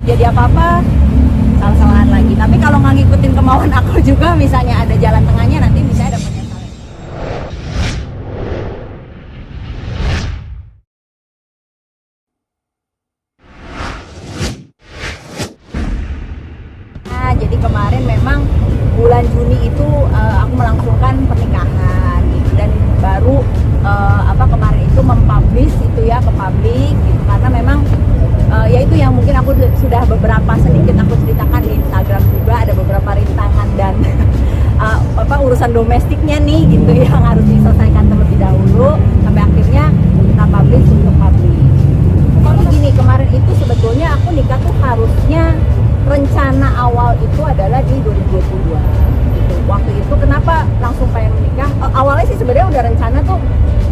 jadi apa-apa salah-salahan lagi. Tapi kalau nggak ngikutin kemauan aku juga, misalnya ada jalan tengahnya, nanti bisa ada penyesalan. Nah, jadi kemarin memang bulan Juni itu aku melangsungkan pernikahan gitu, dan baru kemarin itu mempublish itu ya ke publik gitu, karena memang ya itu yang mungkin aku sudah beberapa sedikit aku ceritakan di Instagram juga, ada beberapa rintangan dan urusan domestiknya nih gitu yang harus diselesaikan terlebih dahulu sampai akhirnya kita publish untuk publik. Kalau gini, kemarin itu sebetulnya aku nikah tuh harusnya rencana awal itu adalah di 2022 gitu. Waktu itu kenapa langsung pengen menikah? Awalnya sih sebenarnya udah rencana tuh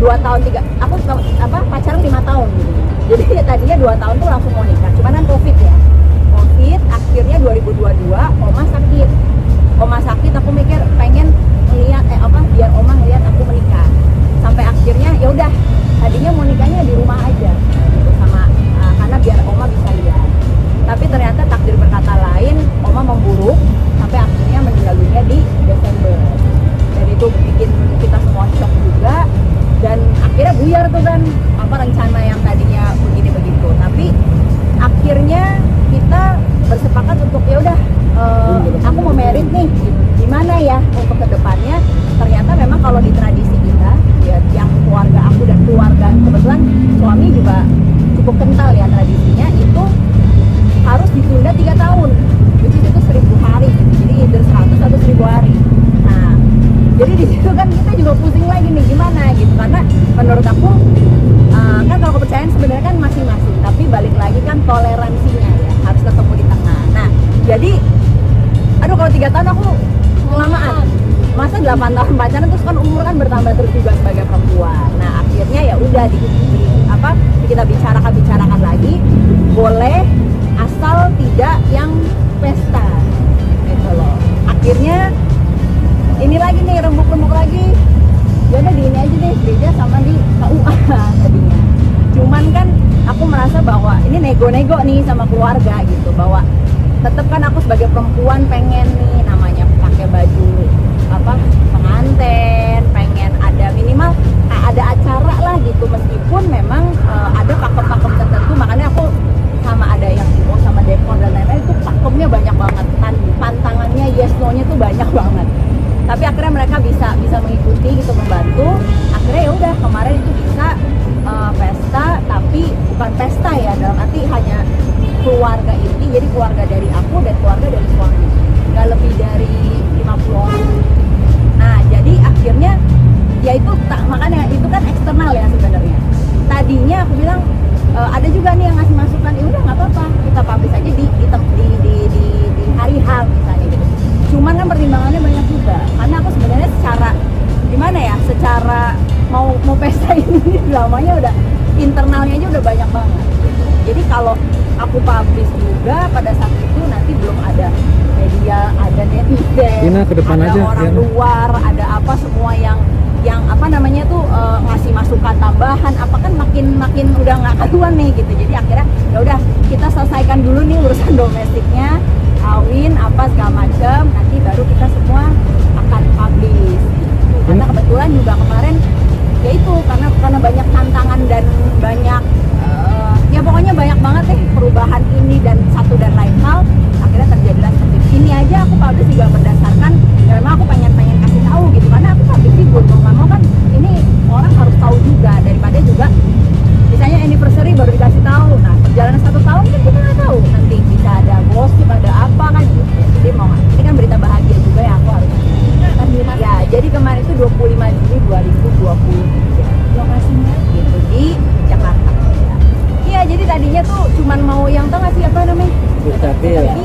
2 tahun 3, aku pacaran 5 tahun gitu. Jadi ya tadinya 2 tahun tuh langsung mau nikah, cuman kan Covid ya. Covid akhirnya 2022 Oma sakit, aku mikir pengen ngeliat biar Oma ngeliat aku menikah. Sampai akhirnya ya udah, tadinya mau nikahnya di rumah aja gitu sama karena biar Oma bisa lihat. Tapi ternyata takdir berkata lain, Oma memburuk sampai akhirnya meninggal dunia di Desember. Dan itu bikin kita semua shock juga, dan akhirnya buyar tuh kan rencana yang tadinya begini begitu. Tapi akhirnya kita bersepakat untuk ya udah, aku mau merit nih, gimana ya untuk kedepannya. Ternyata memang kalau di tradisi kita ya, yang keluarga aku dan keluarga kebetulan suami juga cukup kental ya tradisinya, itu harus ditunda 3 tahun, which is itu 1000 hari gitu. Jadi either 100 atau 1000 hari. Nah, jadi di situ kan kita juga pusing lagi nih gimana gitu, karena menurut aku kan kalau kepercayaan sebenarnya kan masing-masing, tapi balik lagi kan toleransinya ya harus ketemu di tengah. Nah, jadi kalau 3 tahun aku kelamaan, masa 8 tahun pacaran terus kan umur kan bertambah terus juga sebagai perempuan. Nah, akhirnya ya udah kita bicarakan lagi, boleh asal tidak yang pesta gitu loh. Akhirnya ini lagi nih, rembuk lagi, ya udah di ini aja deh, gereja sama di KUA tadinya. Cuman kan aku merasa bahwa ini nego-nego nih sama keluarga gitu, bahwa tetap kan aku sebagai perempuan pengen nih namanya pakai baju pengantin, pengen ada minimal ada acara lah gitu, meskipun memang ada pakem-pakem tertentu. Makanya aku sama ada yang sama dekor dan lain-lain itu pakemnya banyak banget, pantangannya yes no-nya tuh banyak banget. Tapi akhirnya mereka bisa mengikuti gitu, membantu. Akhirnya ya udah kemarin itu bisa pesta, tapi bukan pesta ya dalam arti hanya keluarga inti, jadi keluarga dari aku dan keluarga dari suami, nggak lebih dari 50 orang. Nah, jadi akhirnya ya itu makanya itu kan eksternal ya sebenarnya. Tadinya aku bilang ada juga nih yang ngasih masukan, ya udah nggak apa-apa, kita publish aja di hari H misalnya gitu. Cuman kan pertimbangannya banyak juga, karena aku sebenarnya secara mau pesta ini dramanya udah internalnya aja udah banyak banget gitu. Jadi kalau aku publish juga pada saat itu nanti belum ada media, ada netizen, ada orang luar, ada semua yang ngasih masukan tambahan kan makin udah nggak karuan nih gitu. Jadi akhirnya ya udah, kita selesaikan dulu nih urusan domestiknya, kawin segala macam, nanti baru kita semua akan publish gitu. Karena kebetulan juga kemarin ya itu karena banyak tantangan dan banyak ya pokoknya banyak banget perubahan ini dan satu dan lain hal, akhirnya terjadilah seperti ini. Aja aku publish juga berdasarkan ya memang aku pengen kasih tahu gitu, karena aku publish figur mau kan ini orang harus tahu juga, daripada juga misalnya anniversary baru dikasih tahu. Nah, perjalanan 1 tahun kan kita nggak tahu, nanti bisa ada gosip, ada apa kan gitu. Jadi ini kan berita bahagia juga ya, aku harus ya. Jadi kemarin itu 25 Juli 2023 lokasinya gitu di Jakarta. Iya, jadi tadinya tuh cuman mau yang tau nggak sih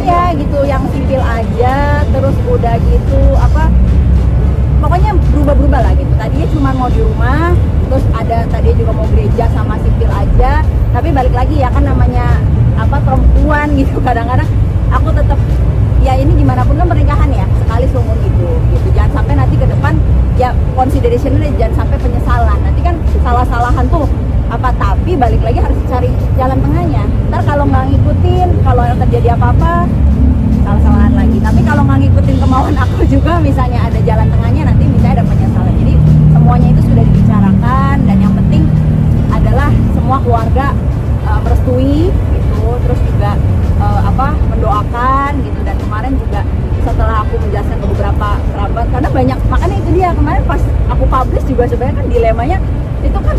iya gitu, yang simpel aja, terus udah gitu pokoknya berubah lah gitu. Tadinya cuma mau di rumah, terus tadinya juga mau gereja sama simpel aja. Tapi balik lagi ya kan namanya perempuan gitu, kadang-kadang aku tetap ya ini gimana pun kan pernikahan ya sekali seumur hidup gitu. Jangan sampai nanti ke depan ya considerationnya jangan sampai penyesalan. Nanti kan salah-salahan tuh apa, tapi balik lagi harus cari jalan tengahnya. Ntar kalau nggak ngikutin, kalau terjadi apa-apa, salah-salahan lagi. Tapi kalau nggak ngikutin kemauan aku juga, misalnya ada jalan tengahnya, nanti misalnya ada penyesalan. Jadi semuanya itu sudah dibicarakan, dan yang penting adalah semua keluarga merestui gitu, terus juga mendoakan gitu. Dan kemarin juga setelah aku menjelaskan ke beberapa kerabat, karena banyak, makanya itu dia kemarin pas aku publish juga sebenarnya kan dilemanya itu kan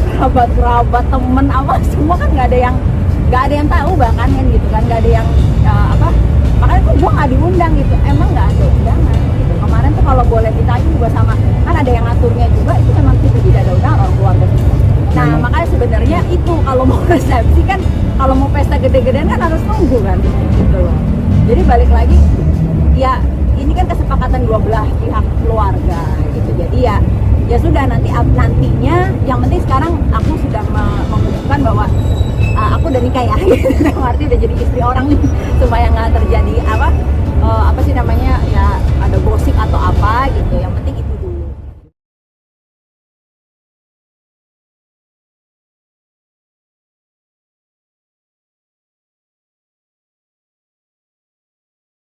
kerabat temen apa semua kan nggak ada yang tahu bahkan kan gitu kan, nggak ada yang makanya kok gua nggak diundang gitu, emang nggak ada undangan gitu. Kemarin tuh kalau boleh ditanya juga sama, kan ada yang ngaturnya juga, itu memang kita tidak ada undangan orang keluarga kita. Nah makanya sebenarnya itu kalau mau resepsi kan, kalau mau pesta gede-gedean kan harus nunggu kan gitu loh. Jadi balik lagi ya, ini kan kesepakatan dua belah pihak keluarga gitu. Jadi ya sudah, nantinya yang penting sekarang aku sudah mengumumkan bahwa aku udah nikah ya gitu. Artinya udah jadi istri orang nih, supaya nggak terjadi apa sih namanya ya,